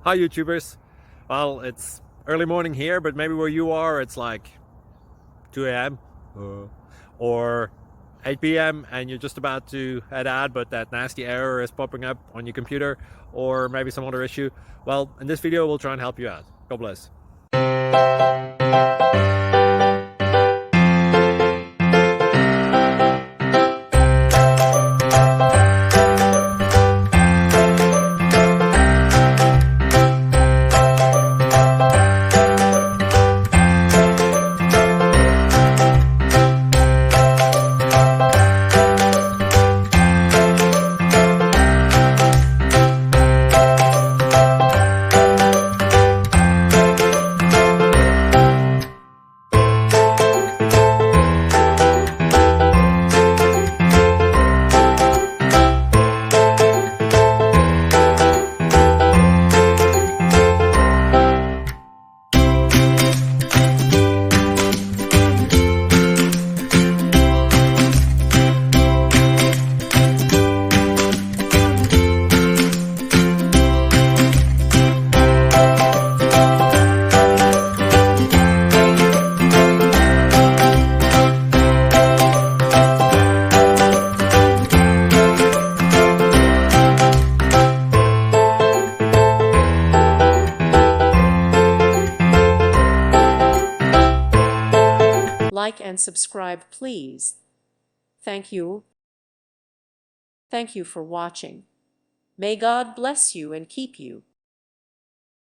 Hi YouTubers. Well, it's early morning here, but maybe where you are it's like 2 a.m. or 8 p.m. and you're just about to head out, but that nasty error is popping up on your computer, or maybe some other issue. Well, in this video we'll try and help you out. God bless. Like and subscribe, please. Thank you. Thank you for watching. May God bless you and keep you.